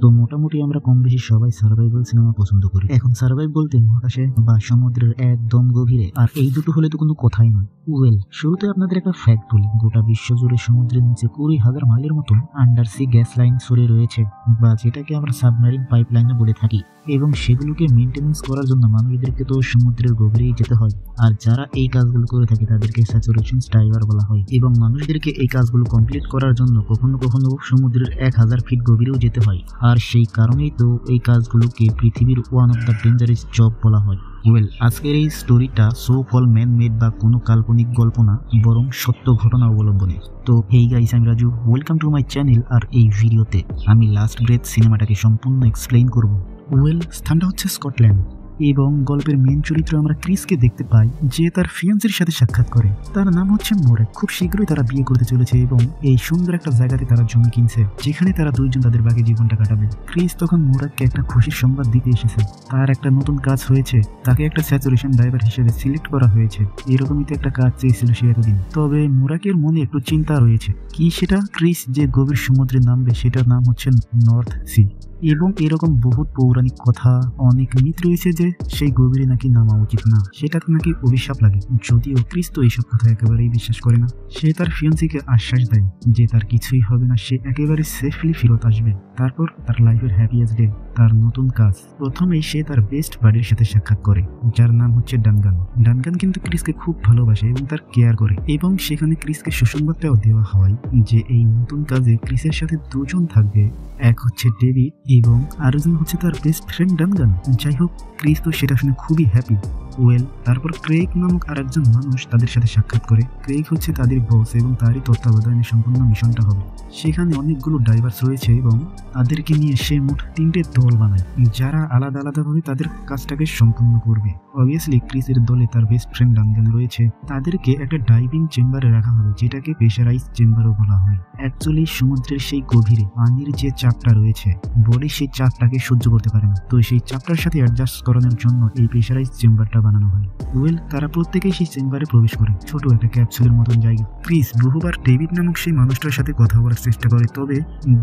তো মোটামুটি আমরা কম বেশি সবাই সার্ভাইভাল সিনেমা পছন্দ করি। এখন সার্ভাইভ বলতে মহাকাশে বা সমুদ্রের একদম গভীরে, আর এই দুটো হলে তো কোনো কথাই নয়। ওয়েল, শুরুতে আপনাদের একটা ফ্যাক্ট বলি, গোটা বিশ্ব জুড়ে সমুদ্রের নিচে 20,000 মাইলের মতন আন্ডারসি গ্যাস লাইন সরে রয়েছে, বা যেটাকে আমরা সাবমেরিন পাইপলাইনে বলে থাকি, এবং সেগুলোকে মেনটেন্যান্স করার জন্য মানুষদেরকে তো সমুদ্রের গভীরেই যেতে হয়। আর যারা এই কাজগুলো করে থাকে তাদেরকে স্যাচুরেশন ডাইভার বলা হয়, এবং মানুষদেরকে এই কাজগুলো কমপ্লিট করার জন্য কখনো কখনো সমুদ্রের 1000 ফিট গভীরেও যেতে হয়। আর সেই কারণেই তো এই কাজগুলোকে পৃথিবীর one of the dangerous job বলা হয়। ওয়েল, আজকের এই স্টোরিটা সো কল ম্যান মেড বা কোনো কাল্পনিক গল্প না, বরং সত্য ঘটনা অবলম্বনে। তো এই গাইস, আমি Raju, welcome to my channel. আর এই ভিডিওতে আমি লাস্ট ব্রেথ সিনেমাটাকে সম্পূর্ণ এক্সপ্লেইন করব। ওয়েল, স্থানটা হচ্ছে স্কটল্যান্ড, এবং গল্পের মেন চরিত্র আমরা ক্রিসকে দেখতে পাই, যে তার ফিয়ান্সির সাথে সাক্ষাৎ করে। তার নাম হচ্ছে মোরেক। খুব শীঘ্রই তারা বিয়ে করতে চলেছে, এবং এই সুন্দর একটা জায়গাতে তারা জমি কিনছে, যেখানে তারা দুইজন তাদের বাকি জীবনটা কাটাবে। ক্রিস তখন মোরেককে একটা খুশির সংবাদ দিতে এসেছে। তার একটা নতুন কাজ হয়েছে, তাকে একটা স্যাচুরেশন ড্রাইভার হিসেবে সিলেক্ট করা হয়েছে। এরকমই তো একটা কাজ চেয়েছিল সে এতদিন। তবে মোরেকের মনে একটু চিন্তা রয়েছে। কি সেটা? ক্রিস যে গভীর সমুদ্রে নামবে সেটার নাম হচ্ছে নর্থ সি, এবং এরকম বহুত পৌরাণিক কথা, অনেক মিথ রয়েছে যে সেই গভীরে নাকি নামা উচিত না, সেটাতে নাকি অভিশাপ লাগে। যদিও ক্রিস তো এইসব কথা একেবারেই বিশ্বাস করে না। সে তার ফিয়ান্সিকে আশ্বাস দেয় যে তার কিছুই হবে না, সে একেবারে সেফলি ফেরত আসবে। তারপর তার লাইফের হ্যাপিয়েস্ট ডে, তার নতুন কাজ। প্রথমেই সে তার বেস্ট বাডির সাথে সাক্ষাৎ করে, যার নাম হচ্ছে ডানগান। ডানগান কিন্তু ক্রিসকে খুব ভালোবাসে এবং তার কেয়ার করে, এবং সেখানে ক্রিসকে সুসংবাদটাও দেওয়া হয় যে এই নতুন কাজে ক্রিসের সাথে দুজন থাকবে। এক হচ্ছে ডেভিড এবং আরেকজন হচ্ছে তার বেস্ট ফ্রেন্ড ডানগান। যাই হোক, ক্রিস তো সেটা শুনে খুবই হ্যাপি। ওয়েল, তারপর ক্রেইগ নামক আরেকজন মানুষ তাদের সাথে সাক্ষাৎ করে। ক্রেইগ হচ্ছে তাদের বস, এবং তারই তত্ত্বাবধানে সম্পূর্ণ মিশনটা হবে। সেখানে অনেকগুলো ড্রাইভার্স রয়েছে, এবং তাদেরকে নিয়ে সে মোট 3টে দল বানায়, যারা আলাদা আলাদাভাবে তাদের কাজটাকে সম্পূর্ণ করবে। অবভিয়াসলি ক্রিসের দলে তার বেস্ট ফ্রেন্ড ডানগান রয়েছে। তাদেরকে একটা ডাইভিং চেম্বারে রাখা হবে, যেটাকে প্রেশারাইজ চেম্বারও বলা হয়। অ্যাকচুয়ালি সমুদ্রের সেই গভীরে পানির যে চাপটা রয়েছে, বডি সেই চাপটাকে সহ্য করতে পারে না। তো সেই চাপটার সাথে অ্যাডজাস্ট করানোর জন্য এই প্রেশারাইজ চেম্বারটা বানানো হয়। ওয়েল, তারা প্রত্যেকেই সেই চেম্বারে প্রবেশ করে, ছোট একটা ক্যাপসুলের মতন জায়গা। ক্রিস বহুবার ডেভিড নামক সেই মানুষটার সাথে কথা বলার চেষ্টা করে, তবে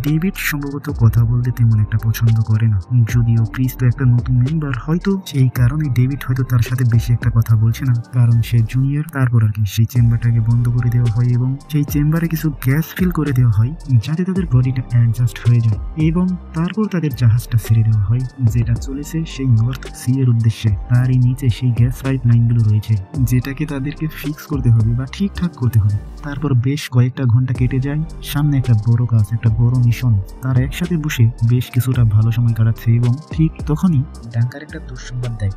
ডেভিড সম্ভবত কথা বলতে তেমন একটা পছন্দ করে না। যদিও ক্রিস তো একটা নতুন মেম্বার, হয়তো সেই কারণে ডেভিড হয়তো তার সাথে বেশি একটা কথা বলছে না, কারণ সে জুনিয়র। তারপর আর কি সেই চেম্বারটাকে বন্ধ করে দেওয়া হয়, এবং সেই চেম্বারে কিছু গ্যাস ফিল করে দেওয়া হয়, যাতে তাদের বডিটা অ্যাডজাস্ট হয়ে যায়। এবং তারপর তাদের জাহাজটা ছেড়ে দেওয়া হয়, যেটা চলেছে সেই নর্থ সি এর উদ্দেশ্যে। তারই নিচে সেই গ্যাস পাইপ লাইনগুলো রয়েছে, যেটাকে তাদেরকে ফিক্স করতে হবে বা ঠিকঠাক করতে হবে। তারপর বেশ কয়েকটা ঘন্টা কেটে যায়, সামনে একটা বড় কাজ, একটা বড় মিশন। তারা একসাথে বসে বেশ কিছুটা ভালো সময় কাটাচ্ছে, এবং ঠিক তখনই ডাঙ্কার একটা দুঃসংবাদ দেয়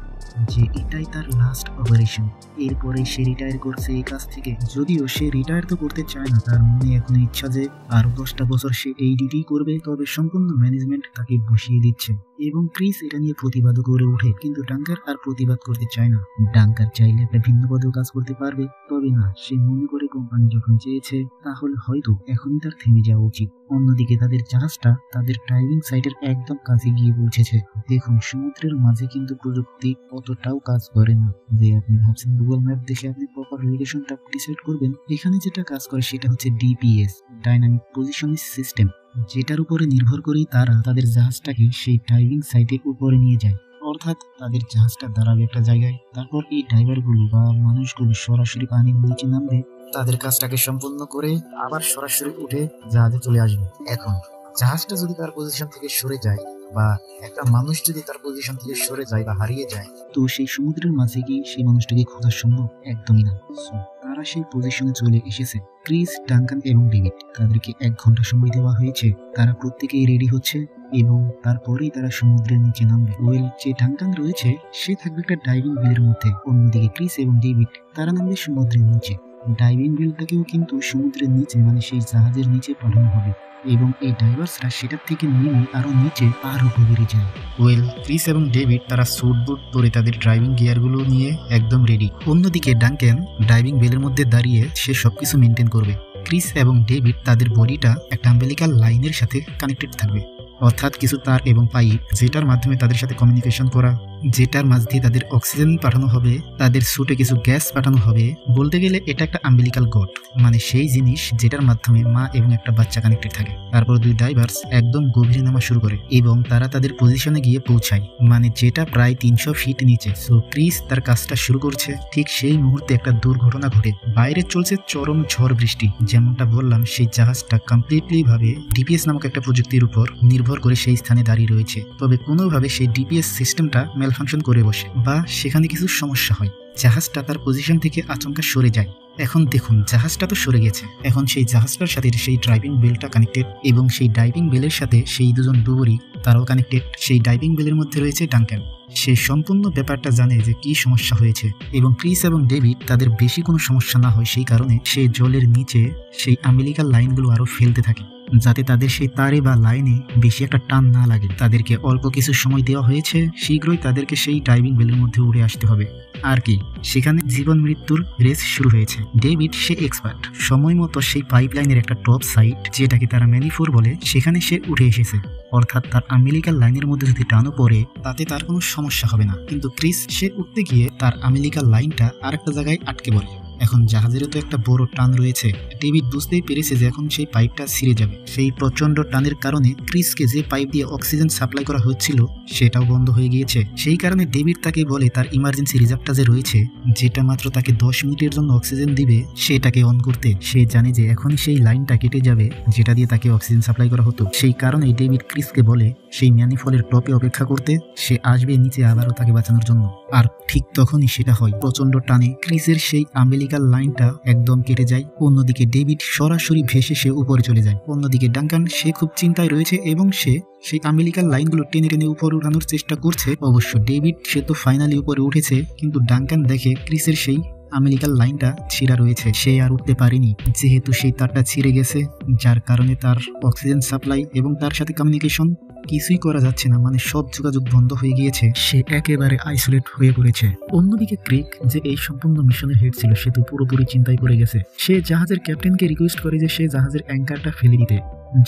যে এটাই তার লাস্ট অপারেশন। এরপরে সে রিটায়ার করছে এই কাজ থেকে। যদিও সে রিটায়ার তো করতে চায় না, তার মনে এখন ইচ্ছা যে আরো 10টা বছর সে এই ডিউটি করবে। তবে সম্পূর্ণ ম্যানেজমেন্ট তাকে বসিয়ে দিচ্ছে, এবং ক্রিস এটা নিয়ে প্রতিবাদও করে ওঠে। কিন্তু ডাঙ্কার আর প্রতিবাদ করতে চায় না। ডাঙ্কার চাইলে একটা ভিন্ন পদেও কাজ করতে পারবে, তবে না, সে মনে করে কোম্পানি যখন চেয়েছে, তাহলে হয়তো এখনই তার থেমে যাওয়া উচিত। অন্যদিকে তাদের জাহাজটা তাদের ড্রাইভিং সাইটের একদম কাছে গিয়ে পৌঁছেছে। দেখুন, সমুদ্রের মাঝে কিন্তু প্রযুক্তি অতটাও কাজ করে না যে আপনি ভাবছেন গুগল ম্যাপ দেখে আপনি প্রপার লোকেশনটা ডিসাইড করবেন। এখানে যেটা কাজ করে সেটা হচ্ছে ডিপিএস, ডাইনামিক পজিশনিং সিস্টেম, যেটার উপরে নির্ভর করেই তারা তাদের জাহাজটাকে সেই ড্রাইভিং সাইটে উপরে নিয়ে যায়। অর্থাৎ তাদের জাহাজটা দাঁড়াবে একটা জায়গায়, তারপর এই ড্রাইভারগুলো বা মানুষগুলো সরাসরি পানির নিচে নামবে, তাদের কাজটাকে সম্পূর্ণ করে আবার সরাসরি উঠে জাহাজে চলে আসবে। এখন জাহাজটা যদি তার পজিশন থেকে সরে যায়, বা একটা মানুষ যদি তার পজিশন থেকে সরে যায় বা হারিয়ে যায়, তো সেই সমুদ্রের মাঝে কি সেই মানুষটাকে খোঁজা সম্ভব? একদমই না। তারা সেই পজিশনে চলে এসেছে। ক্রিস, ডাঙ্কান এবং ডেভিড, তাদেরকে 1 ঘন্টা সময় দেওয়া হয়েছে। তারা প্রত্যেকেই রেডি হচ্ছে, এবং তারপরেই তারা সমুদ্রের নিচে নামবে। ওয়েল, যে ডাঙ্কান রয়েছে সে থাকবে একটা ডাইভিং বিলের মধ্যে। অন্যদিকে ক্রিস এবং ডেভিড তারা নামবে সমুদ্রের নিচে। ডাইভিং বিলটাকেও কিন্তু সমুদ্রের নিচে, মানে সেই জাহাজের নিচে পাঠানো হবে, এবং এই ডাইভার্সরা সেটার থেকে নেমে আরো নিচে আরো গভীরে যায়। ওয়েল, ক্রিস এবং ডেভিড তারা স্যুট বুট পরে তাদের ড্রাইভিং গিয়ারগুলো নিয়ে একদম রেডি। অন্যদিকে ডাঙ্কান ডাইভিং বেলের মধ্যে দাঁড়িয়ে সে সবকিছু মেনটেন করবে। ক্রিস এবং ডেভিড তাদের বডিটা একটা আম্বেলিকাল লাইনের সাথে কানেক্টেড থাকবে, অর্থাৎ কিছু তার এবং পাইপ, যেটার মাধ্যমে তাদের সাথে কমিউনিকেশন করা যেটার মাঝ দিয়ে তাদের অক্সিজেন পাঠানো হবে, তাদের স্যুটে কিছু গ্যাস পাঠানো হবে। বলতে গেলে এটা একটা আম্বিলিকাল গট, মানে সেই জিনিস যেটার মাধ্যমে মা এবং একটা বাচ্চা কানেক্টেড থাকে। তারপর দুই ডাইভার্স একদম গভীরে নামা শুরু করে এবং তারা তাদের পজিশনে গিয়ে পৌঁছায়, মানে যেটা প্রায় 300 ফিট নিচে। সো ক্রিস তার কাজটা শুরু করছে। ঠিক সেই মুহূর্তে একটা দুর্ঘটনা ঘটে। বাইরে চলছে চরম ঝড় বৃষ্টি। যেমনটা বললাম, সেই জাহাজটা কমপ্লিটলি ভাবে ডিপিএস নামক একটা প্রযুক্তির উপর নির্ভর করে সেই স্থানে দাঁড়িয়ে রয়েছে। তবে কোনোভাবে সেই ডিপিএস সিস্টেমটা ম্যালফাংশন করে বসে বা সেখানে কিছু সমস্যা হয়। জাহাজটা তার পজিশন থেকে আচমকা সরে যায়। এখন দেখুন, জাহাজটা তো সরে গেছে, এখন সেই জাহাজটার সাথে সেই ড্রাইভিং বেলটা কানেক্টেড এবং সেই ডাইভিং বেলের সাথে সেই দুজন ডুবুরি তারাও কানেক্টেড। সেই ডাইভিং বেলের মধ্যে রয়েছে ডাঙ্কান। সে সম্পূর্ণ ব্যাপারটা জানে যে কি সমস্যা হয়েছে এবং ক্রিস এবং ডেভিড তাদের বেশি কোনো সমস্যা না হয় সেই কারণে সে জলের নিচে সেই আম্বিলিকাল লাইনগুলো আরো ফেলতে থাকে, যাতে তাদের সেই তারে বা লাইনে বেশি একটা টান না লাগে। তাদেরকে অল্প কিছু সময় দেওয়া হয়েছে, শীঘ্রই তাদেরকে সেই ডাইভিং বেলের মধ্যে উড়ে আসতে হবে। আর কি, সেখানে জীবন মৃত্যুর রেস শুরু হয়েছে। ডেভিড সে এক্সপার্ট, সময় মতো সেই পাইপলাইনের একটা টপ সাইড, যেটাকে তারা ম্যানিফোর বলে, সেখানে সে উঠে এসেছে। অর্থাৎ তার আম্বিলিকাল লাইনের মধ্যে যদি টানও পড়ে তাতে তার কোনো সমস্যা হবে না। কিন্তু ক্রিস সে উঠতে গিয়ে তার আম্বিলিকাল লাইনটা আরেকটা জায়গায় আটকে পড়ে। এখন জাহাজেরও তো একটা বড় টান রয়েছে। ডেভিড বুঝতেই পেরেছে যে এখন সেই পাইপটা ছিঁড়ে যাবে। সেই প্রচন্ড টানের কারণে ক্রিসকে যে পাইপ দিয়ে অক্সিজেন সাপ্লাই করা হচ্ছিল সেটাও বন্ধ হয়ে গিয়েছে। সেই কারণে ডেভিড তাকে বলে তার ইমার্জেন্সি রিজার্ভটা যে রয়েছে, যেটা মাত্র তাকে 10 মিনিটের জন্য অক্সিজেন দিবে, সেটাকে অন করতে। সে জানে যে এখন সেই লাইনটা কেটে যাবে যেটা দিয়ে তাকে অক্সিজেন সাপ্লাই করা হতো। সেই কারণে ডেভিড ক্রিসকে বলে সেই ম্যানিফলের টপে অপেক্ষা করতে, সে আসবে নিচে আবারও তাকে বাঁচানোর জন্য। আর ঠিক তখনই সেটা হয়। প্রচন্ড টানে ক্রিসের সেই আম্বিলিকাল লাইনটা একদম কেটে যায়। অন্যদিকে ডেভিড সরাসরি ভেসে সে উপরে চলে যায়। অন্যদিকে ডাঙ্কান সে খুব চিন্তায় রয়েছে এবং সে সেই আম্বিলিকাল লাইনগুলো টেনে টেনে উপরে উঠানোর চেষ্টা করছে। অবশ্য ডেভিড সে তো ফাইনালি উপরে উঠেছে, কিন্তু ডাঙ্কান দেখে ক্রিসের সেই আম্বিলিকাল লাইনটা ছিঁড়া রয়েছে। সে আর উঠতে পারেনি, যেহেতু সেই তারটা ছিঁড়ে গেছে, যার কারণে তার অক্সিজেন সাপ্লাই এবং তার সাথে কমিউনিকেশন কিছুই করা যাচ্ছে না, মানে সব যোগাযোগ বন্ধ হয়ে গিয়েছে। সে একেবারে আইসোলেট হয়ে পড়েছে। অন্যদিকে ক্রিক, যে এই সম্পূর্ণ মিশনের হেড ছিল, সে তো পুরোপুরি চিন্তায় পড়ে গেছে। সে জাহাজের ক্যাপ্টেনকে রিকোয়েস্ট করে যে সে জাহাজের অ্যাঙ্কারটা ফেলে দিতে,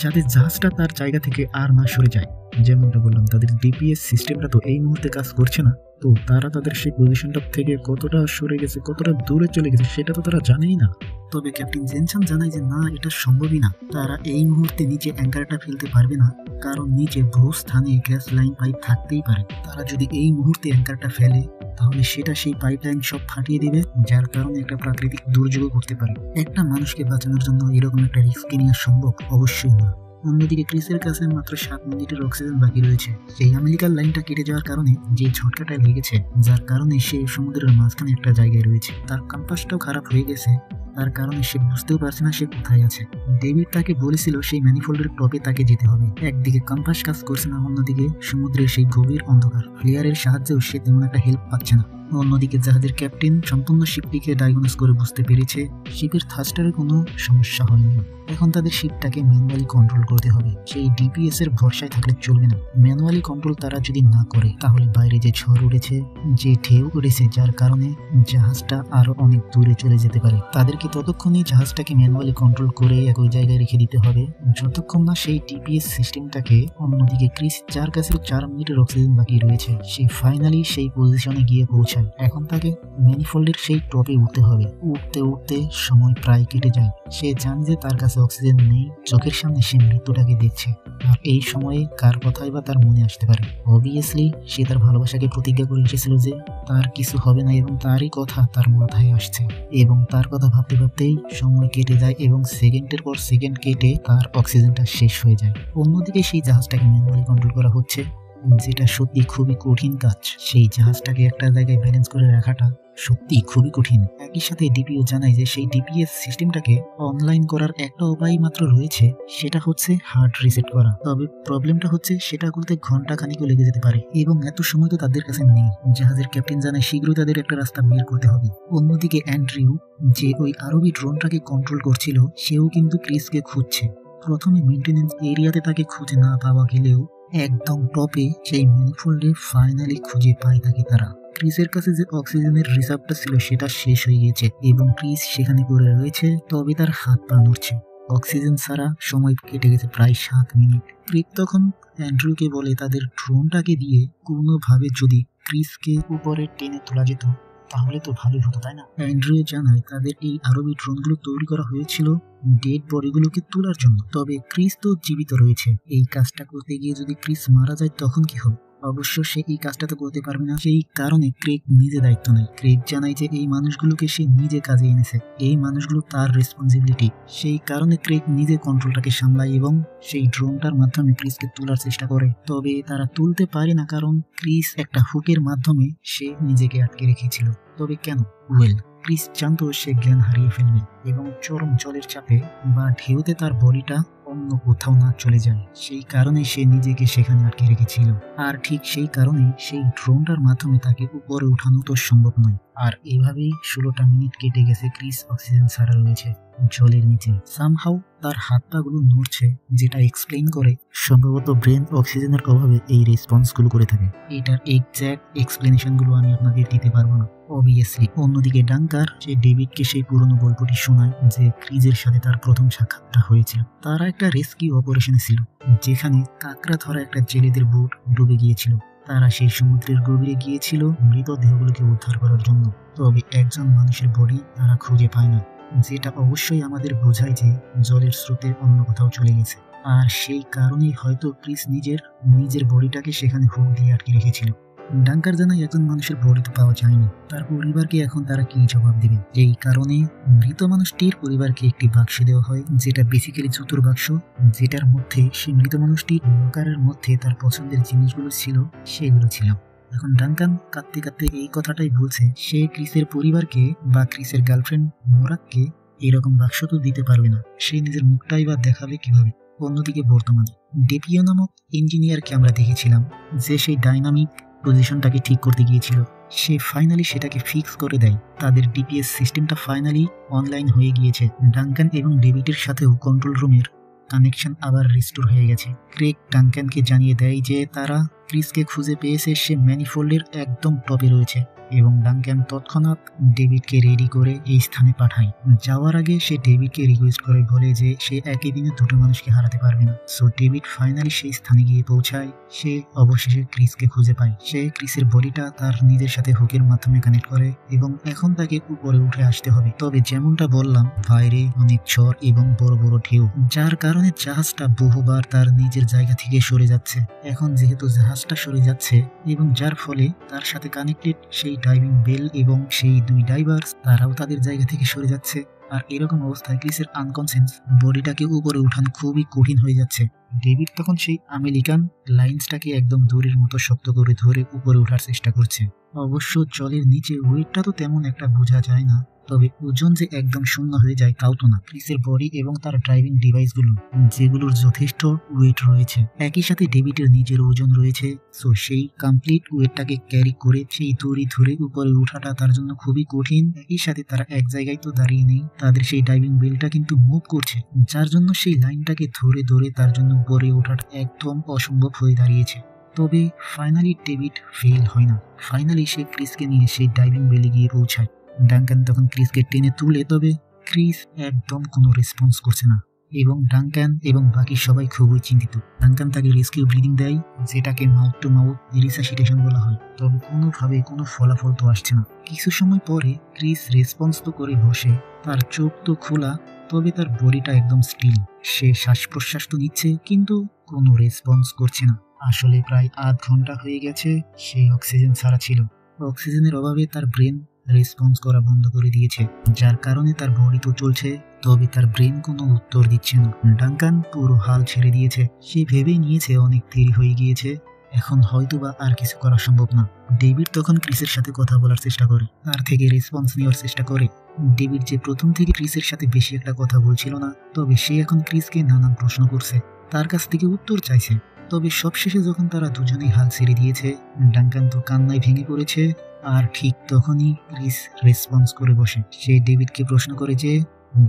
যাতে জাহাজটা তার জায়গা থেকে আর না সরে যায়। যেমনটা বললাম, তাদের ডিপিএস সিস্টেমটা তো এই মুহূর্তে কাজ করছে না, তো তারা তাদের সেই পজিশনটা থেকে কতটা সরে গেছে, কতটা দূরে চলে গেছে সেটা তো তারা জানেই না। তবে ক্যাপ্টেন জেনসন জানায় যে না, এটা সম্ভবই না। তারা এই মুহূর্তে নিচে অ্যাঙ্কারটা ফেলতে পারবে না, কারণ নিচে বহু স্থানে গ্যাস লাইন পাইপ থাকতেই পারে। তারা যদি এই মুহূর্তে অ্যাঙ্কারটা ফেলে তাহলে সেটা সেই পাইপলাইন সব ফাটিয়ে দিবে, যার কারণে একটা প্রাকৃতিক দুর্যোগ ঘটতে পারে। একটা মানুষকে বাঁচানোর জন্য এরকম একটা রিস্ক নেওয়া সম্ভব? অবশ্যই না। অন্যদিকে ক্রিসের কাছে মাত্র 7 মিনিটের অক্সিজেন বাকি রয়েছে। সেই আমেরিকার লাইনটা কেটে যাওয়ার কারণে যে ঝটকাটা লেগেছে, যার কারণে সে সমুদ্রের মাঝখানে একটা জায়গায় রয়েছে। তার কম্পাসটাও খারাপ হয়ে গেছে, তার কারণে সে বুঝতেও পারছে না সে কোথায় আছে। ডেভিড তাকে বলেছিল সেই ম্যানিফোল্ডের টপে তাকে যেতে হবে। একদিকে কম্পাস কাজ করছে না, অন্যদিকে সমুদ্রের সেই গভীর অন্ধকার। ফ্লেয়ারের সাহায্যেও সে তেমন একটা হেল্প পাচ্ছে না। অন্যদিকে জাহাজের ক্যাপ্টেন সম্পূর্ণ শিপটিকে ডায়াগনোস করে বুঝতে পেরেছে শিপের থাস্টারে কোনো সমস্যা হয়নি। এখন তাদের শিপটাকে ম্যানুয়ালি কন্ট্রোল করতে হবে। সেই ডিপিএস এর ভরসায় থাকলে চলবে না। ম্যানুয়ালি কন্ট্রোল তারা যদি না করে তাহলে বাইরে যে ঝড় উঠেছে, যে ঢেউ উঠেছে, যার কারণে জাহাজটা আরো অনেক দূরে চলে যেতে পারে। তাদেরকে ততক্ষণই জাহাজটাকে ম্যানুয়ালি কন্ট্রোল করে একই জায়গায় রেখে দিতে হবে যতক্ষণ না সেই ডিপিএস সিস্টেমটাকে। অন্যদিকে ক্রিস, যার কাছে 4 মিনিটের অক্সিজেন বাকি রয়েছে, সে ফাইনালি সেই পজিশনে গিয়ে পৌঁছায়। এখন তাকে ম্যানিফোল্ডের সেই টপে উঠতে হবে। উঠতে উঠতে সময় প্রায় কেটে যায়। সে জানে যে তার কাছে অক্সিজেন নেই। চোখের সামনে সে মৃত্যুটাকে দেখছে, আর এই সময়ে কার কথাই বা তার মনে আসতে পারে? অবভিয়াসলি সে তার ভালোবাসাকে প্রতিজ্ঞা করে এসেছিল যে তার কিছু হবে না, এবং তারই কথা তার মাথায় আসছে। এবং তার কথা ভাবতে ভাবতেই সময় কেটে যায় এবং সেকেন্ডের পর সেকেন্ড কেটে তার অক্সিজেনটা শেষ হয়ে যায়। অন্যদিকে সেই জাহাজটাকে ম্যানুয়ালি কন্ট্রোল করা হচ্ছে, যেটা সত্যি খুবই কঠিন কাজ। সেই জাহাজটাকে একটা জায়গায় ব্যালেন্স করে রাখাটা সত্যি খুবই কঠিন। একই সাথে ডিপিও জানায় যে সেই ডিপিএস সিস্টেমটাকে অনলাইন করার একটা উপায় মাত্র রয়েছে, সেটা হচ্ছে হার্ড রিসেট করা। তবে প্রবলেমটা হচ্ছে সেটা করতে ঘন্টা খানিকও লেগে যেতে পারে, এবং এত সময় তো তাদের কাছে নেই। জাহাজের ক্যাপ্টেন জানায় শীঘ্রই তাদের একটা রাস্তা বের করতে হবে। অন্যদিকে অ্যান্ড্রিউ, যে ওই আরবি ড্রোনটাকে কন্ট্রোল করছিল, সেও কিন্তু ক্রিসকে খুঁজছে। প্রথমে মেইনটেনেন্স এরিয়াতে তাকে খুঁজে না পাওয়া গেলেও একদম টপে সেই ম্যানিফোল্ডে ফাইনালি খুঁজে পায় তাকে তারা। ক্রিসের কাছে যে অক্সিজেনের রিজার্ভটা ছিল সেটা শেষ হয়ে গিয়েছে এবং ক্রিস সেখানে পড়ে রয়েছে, তবে তার হাত পা নড়ছে। অক্সিজেন ছাড়া সময় কেটে গেছে প্রায় 7 মিনিট। ক্রিক তখন অ্যান্ড্রুকে বলে তাদের ড্রোনটাকে দিয়ে কোনোভাবে যদি ক্রিসকে উপরে টেনে তোলা যেত তাহলে তো ভালোই হতো, তাই না? অ্যান্ড্রিউ জানায় তাদের এই আরবি ড্রোনগুলো তৈরি করা হয়েছিল ডেড বডিগুলোকে তোলার জন্য। তবে ক্রিস তো জীবিত রয়েছে, এই কাজটা করতে গিয়ে যদি ক্রিস মারা যায় তখন কি হবে? অবশ্য সে এই কাজটা তো করতে পারবে না, সেই কারণে ক্রেগ নিজে দায়িত্ব নেয়। ক্রেগ জানায় যে এই মানুষগুলোকে সে নিজে কাজে এনেছে, এই মানুষগুলো তার রেসপন্সিবিলিটি। সেই কারণে ক্রেগ নিজে কন্ট্রোলটাকে সামলায় এবং সেই ড্রোনটার মাধ্যমে ক্রিসকে তোলার চেষ্টা করে। তবে তারা তুলতে পারে না, কারণ ক্রিস একটা হুকের মাধ্যমে সে নিজেকে আটকে রেখেছিল। তবে কেন? ওয়েল, ক্রিস জানতো সে জ্ঞান হারিয়ে ফেলবে এবং চরম জলের চাপে বা ঢেউতে তার বডিটা অন্য কোথাও না চলে যায়, সেই কারণে সে নিজেকে সেখানে আটকে রেখেছিল। আর ঠিক সেই কারণে সেই ড্রোনটার মাধ্যমে তাকে উপরে উঠানো তো সম্ভব নয়। আর এভাবেই 16টা মিনিট কেটে গেছে। ক্রিস অক্সিজেন ছাড়া রয়েছে জলের নিচে। সামহাউ তার হাত পাগুলো নড়ছে, যেটা এক্সপ্লেইন করে সম্ভবত ব্রেন অক্সিজেনের অভাবে এই রেসপন্সগুলো করে থাকে। এটার এক্স্যাক্ট এক্সপ্লেনেশনগুলো আমি আপনাদের দিতে পারবো না অবভিয়াসলি। অন্যদিকে ডাঙ্কার সে ডেভিডকে সেই পুরনো গল্পটি শোনায় যে ক্রিজের সাথে তার প্রথম সাক্ষাৎটা হয়েছিল। তারা একটা রেস্কিউ অপারেশনে ছিল যেখানে কাকড়া ধরা একটা জেলেদের বোট ডুবে গিয়েছিল। তারা সেই সমুদ্রের গভীরে গিয়েছিল মৃতদেহগুলোকে উদ্ধার করার জন্য। তবে একজন মানুষের বডি তারা খুঁজে পায় না, যেটা অবশ্যই আমাদের বোঝায় যে জলের স্রোতে অন্য কোথাও চলে গেছে। আর সেই কারণেই হয়তো ক্রিস নিজের বডিটাকে সেখানে হুক দিয়ে আটকে রেখেছিল। ডাঙ্কার জানায় একজন মানুষের বডি তো পাওয়া যায়নি, তার পরিবারকে এখন তারা কি জবাব দেবে? এই কারণে মৃত মানুষটির পরিবারকে একটি বাক্স দেওয়া হয়, যেটা বেসিক্যালি জুতোর বাক্স, যেটার মধ্যে সেই মৃত মানুষটির লকারের মধ্যে তার পছন্দের জিনিসগুলো ছিল, সেগুলো ছিল। এখন ডাঙ্কান কাঁদতে কাঁদতে এই কথাটাই বলছে, সে ক্রিসের পরিবারকে বা ক্রিসের গার্লফ্রেন্ড মোরাককে এরকম বাক্স তো দিতে পারবে না, সে নিজের মুখটাই বা দেখাবে কিভাবে? অন্যদিকে বর্তমানে ডেপিও নামক ইঞ্জিনিয়ারকে আমরা দেখেছিলাম যে সেই ডাইনামিক পজিশনটাকে ঠিক করতে গিয়েছিল। সে ফাইনালি সেটাকে ফিক্স করে দেয়। তাদের ডিপিএস সিস্টেমটা ফাইনালি অনলাইন হয়ে গিয়েছে। ডাঙ্কান এবং ডেভিডের সাথেও কন্ট্রোল রুমের কানেকশন আবার রিস্টোর হয়ে গেছে। ক্রেগ ডাঙ্কানকে জানিয়ে দেয় যে তারা ক্রিসকে খুঁজে পেয়েছে, সে ম্যানিফোল্ডের একদম টপে রয়েছে এবং ডাঙ্কান তৎক্ষণাৎ ডেভিডকে রেডি করে এই স্থানে পাঠায়। যাওয়ার আগে সে ডেভিডকে রিকোয়েস্ট করে বলে যে সে একই দিনে দুটো মানুষকে হারাতে পারবে না। সো ডেভিড ফাইনালি সেই স্থানে গিয়ে পৌঁছায়। সে অবশেষে ক্রিসকে খুঁজে পায়। সে ক্রিসের বডিটা তার নিজের সাথে হুকের মাধ্যমে কানেক্ট করে এবং এখন তাকে উপরে উঠে আসতে হবে। তবে যেমনটা বললাম, বাইরে অনেক ঝড় এবং বড় বড় ঢেউ, যার কারণে জাহাজটা বহুবার তার নিজের জায়গা থেকে সরে যাচ্ছে। এখন যেহেতু জাহাজটা সরে যাচ্ছে এবং যার ফলে তার সাথে কানেক্টেড সেই ডাইভিং বেল এবং সেই দুই ডাইভার্স তারাও তাদের জায়গা থেকে সরে যাচ্ছে। আর এরকম অবস্থায় ক্রিসের আনকনসিয়াস বডিটাকে উপরে উঠানো খুবই কঠিন হয়ে যাচ্ছে। ডেভিড তখন সেই আমেরিকান লাইন্সটাকে একদম দড়ির মতো শক্ত করে ধরে উপরে ওঠার চেষ্টা করছে। অবশ্য জলের নিচে ওয়েটটা তো তেমন একটা বোঝা যায় না, তবে ওজন যে একদম শূন্য হয়ে যায় তাও তো না। ক্রিসের বডি এবং তার ড্রাইভিং ডিভাইসগুলো, যেগুলোর যথেষ্ট ওয়েট রয়েছে, একই সাথে ডেভিডের নিজের ওজন রয়েছে। সো সেই কমপ্লিট ওয়েটটাকে ক্যারি করে সেই দড়ি ধরে উপরে ওঠাটা তার জন্য খুবই কঠিন। একই সাথে তারা এক জায়গায় তো দাঁড়িয়ে নেই, তাদের সেই ডাইভিং বেলটা কিন্তু মুভ করছে, যার জন্য সেই লাইনটাকে ধরে ধরে তার জন্য উপরে ওঠাটা একদম অসম্ভব হয়ে দাঁড়িয়েছে। তবে ফাইনালি ডেভিড ফেল হয় না। ফাইনালি সে ক্রিসকে নিয়ে সেই ডাইভিং বেলে গিয়ে পৌঁছায়। ডাঙ্কান তখন ক্রিসকে টেনে তুলে, তবে ক্রিস একদম কোনো রেসপন্স করছে না এবং ডাঙ্কান এবং বাকি সবাই খুবই চিন্তিত। ডাঙ্কান তাকে রেস্কিউ ব্রিদিং দেয়, যেটাকে মাউথ টু মাউথ রিসাসিটেশন বলা হয়। তবে কোনোভাবে কোনো ফলাফল তো আসছে না। কিছু সময় পরে ক্রিস রেসপন্স তো করে বসে, তার চোখ তো খোলা, তবে তার বডিটা একদম স্টিল। সে শ্বাস প্রশ্বাস তো নিচ্ছে কিন্তু কোনো রেসপন্স করছে না। আসলে প্রায় আধ ঘন্টা হয়ে গেছে সেই অক্সিজেন ছাড়া ছিল। অক্সিজেনের অভাবে তার ব্রেন রেসপন্স করা বন্ধ করে দিয়েছে, যার কারণে তার বডি তো চলছে, তবে তার ব্রেন কোনো উত্তর দিচ্ছে না। ডাঙ্কান পুরো হাল ছেড়ে দিয়েছে। সে ভেবেই নিয়েছে অনেক দেরি হয়ে গিয়েছে, এখন হয়তোবা আর কিছু করা সম্ভব না। ডেভিড তখন ক্রিসের সাথে কথা বলার চেষ্টা করে, তার থেকে রেসপন্স নেওয়ার চেষ্টা করে। ডেভিড যে প্রথম থেকে ক্রিসের সাথে বেশি একটা কথা বলছিল না, তবে সে এখন ক্রিসকে নানান প্রশ্ন করছে, তার কাছ থেকে উত্তর চাইছে। তবে সবশেষে যখন তারা দুজনেই হাল ছেড়ে দিয়েছে, ডাঙ্কান তো কান্নায় ভেঙে পড়েছে। আর ঠিক তখনই ক্রিস রেসপন্স করে বসে। সে ডেভিডকে প্রশ্ন করে যে,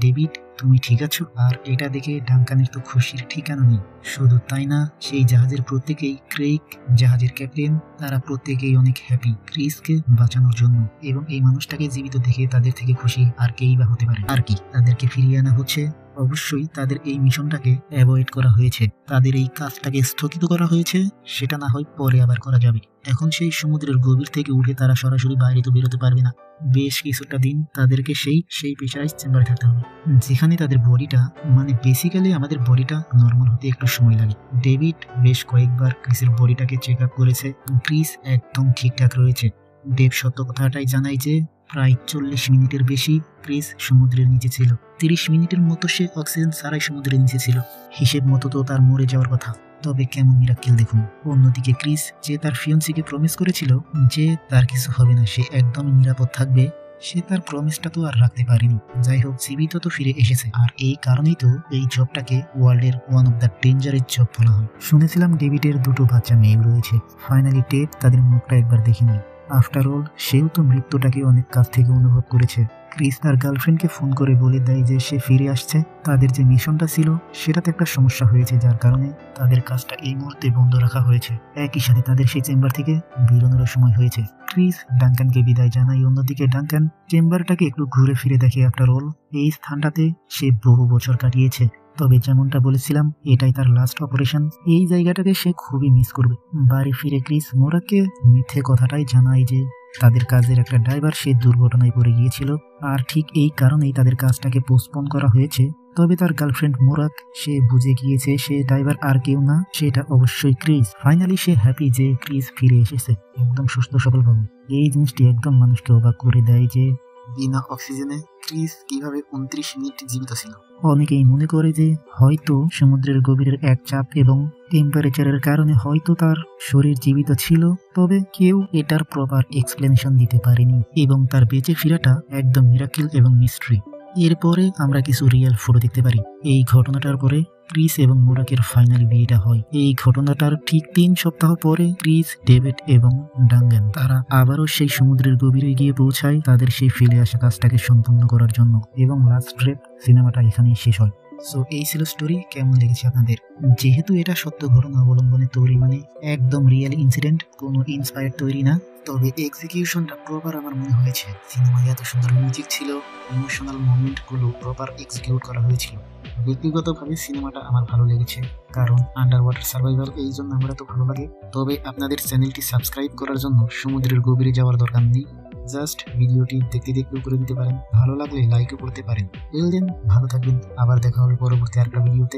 ডেভিড তুমি ঠিক আছো? আর এটা দেখে ডাঙ্কানের তো খুশির ঠিকানা নেই। শুধু তাই না, সেই জাহাজের প্রত্যেকেই, ক্রেইগ জাহাজের ক্যাপ্টেন, তারা প্রত্যেকেই অনেক হ্যাপি ক্রিসকে বাঁচানোর জন্য। এবং এই মানুষটাকে জীবিত দেখে তাদের থেকে খুশি আর কেই বা হতে পারে। আর কি, তাদেরকে ফিরিয়ে আনা হচ্ছে অবশ্যই তাদের এই মিশনটাকে অ্যাভয়েড করা হয়েছে, তাদের এই কাজটাকে স্থগিত করা হয়েছে, সেটা না হয় পরে আবার করা যাবে। এখন সেই সমুদ্রের গভীর থেকে উঠে তারা সরাসরি বাইরে তো বেরোতে পারবে না, বেশ কিছুটা দিন তাদেরকে সেই প্রেশারাইজ চেম্বারে থাকতে হবে, যেখানে তাদের বডিটা মানে বেসিক্যালি আমাদের বডিটা নর্মাল হতে একটু সময় লাগে। ডেভিড বেশ কয়েকবার ক্রিসের বডিটাকে চেক আপ করেছে, ক্রিস একদম ঠিকঠাক রয়েছে। ডেভ সত্য কথাটাই জানায় যে প্রায় 40 মিনিটের বেশি ক্রিস সমুদ্রের নিচে ছিল। 30 মিনিটের মতো সে অক্সিজেন ছাড়াই সমুদ্রের নিচে ছিল। হিসেব মতো তো তার মরে যাওয়ার কথা, তবে কেমন মিরাক্কেল দেখুন। অন্যদিকে ক্রিস যে তার ফিয়ন্সিকে প্রমিস করেছিল যে তার কিছু হবে না, সে একদম নিরাপদ থাকবে, সে তার প্রমিসটা তো আর রাখতে পারেনি। যাই হোক, জীবিত তো ফিরে এসেছে, আর এই কারণেই তো এই জবটাকে ওয়ার্ল্ডের one of the dangerous job বলা হয়। শুনেছিলাম ডেভিডের 2টো বাচ্চা মেয়ে রয়েছে। ফাইনালি টেড তাদের মুখটা একবার দেখে নেয়। আফটার অল সেও তো মৃত্যুটাকে অনেক কাছ থেকে অনুভব করেছে। ক্রিস তার গার্লফ্রেন্ডকে ফোন করে বলে দেয় যে সে ফিরে আসছে। তাদের যে মিশনটা ছিল সেটাতে একটা সমস্যা হয়েছে, যার কারণে তাদের কাজটা এই মুহূর্তে বন্ধ রাখা হয়েছে। একই সাথে তাদের সেই চেম্বার থেকে বেরোনোর সময় হয়েছে। ক্রিস ডাঙ্কানকে বিদায় জানায়, অন্যদিকে ডাঙ্কান চেম্বারটাকে একটু ঘুরে ফিরে দেখে। আফটার অল এই স্থানটাতে সে বহু বছর কাটিয়েছে, তবে যেমনটা বলেছিলাম এটাই তার লাস্ট অপারেশন। এই জায়গাটাকে সে খুবই মিস করবে। বাড়ি ফিরে ক্রিস মোরাককে মিথ্যে কথাটাই জানায় যে তাদের কাজের একটা ড্রাইভার সে দুর্ঘটনায় পড়ে গিয়েছিল, আর ঠিক এই কারণেই তাদের কাজটাকে পোস্টপোন করা হয়েছে। তবে তার গার্লফ্রেন্ড মোরাক সে বুঝে গিয়েছে সে ড্রাইভার আর কেউ না, সেটা অবশ্যই ক্রিস। ফাইনালি সে হ্যাপি যে ক্রিস ফিরে এসেছে একদম সুস্থ সবলভাবে। এই জিনিসটি একদম মানুষকে অবাক করে দেয় যে বিনা অক্সিজেনে ক্রিস কিভাবে 29 মিনিট জীবিত ছিল। অনেকেই মনে করে যে হয়তো সমুদ্রের গভীরের এক চাপ এবং টেম্পারেচারের কারণে হয়তো তার শরীর জীবিত ছিল, তবে কেউ এটার প্রপার এক্সপ্লেনেশন দিতে পারেনি, এবং তার বেঁচে ফেরাটা একদম মিরাকেল এবং মিস্ট্রি। এরপরে আমরা কিছু রিয়েল ফটো দেখতে পারি। এই ঘটনাটার পরে ক্রিস এবং মোরাকের ফাইনালি বিয়েটা হয়। এই ঘটনাটার ঠিক 3 সপ্তাহ পরে ক্রিস, ডেভিড এবং ডাঙ্গান তারা আবারও সেই সমুদ্রের গভীরে গিয়ে পৌঁছায় তাদের সেই ফেলে আসা কাজটাকে সম্পূর্ণ করার জন্য, এবং লাস্ট ট্রেপ সিনেমাটা এখানেই শেষ হয়। সো এই ছিল স্টোরি। কেমন লেগেছে আপনাদের? যেহেতু এটা সত্য ঘটনা অবলম্বনে তৈরি, মানে একদম রিয়েল ইনসিডেন্ট, কোনো ইন্সপায়ার্ড তৈরি না, তবে এক্সিকিউশনটা প্রপার আমার মনে হয়েছে। সিনেমায় এত সুন্দর মিউজিক ছিল, ইমোশনাল মোমেন্টগুলো প্রপার এক্সিকিউট করা হয়েছিল। ব্যক্তিগতভাবে সিনেমাটা আমার ভালো লেগেছে, কারণ আন্ডার ওয়াটার সার্ভাইভাল এই জন্য আমার এত ভালো লাগে। তবে আপনাদের চ্যানেলটি সাবস্ক্রাইব করার জন্য সমুদ্রের গভীরে যাওয়ার দরকার নেই, জাস্ট ভিডিওটি দেখতে দেখতে করে দিতে পারেন। ভালো লাগলে লাইকও করতে পারেন। টিল দেন ভালো থাকবেন, আবার দেখা হবে পরবর্তী আরেকটা ভিডিওতে।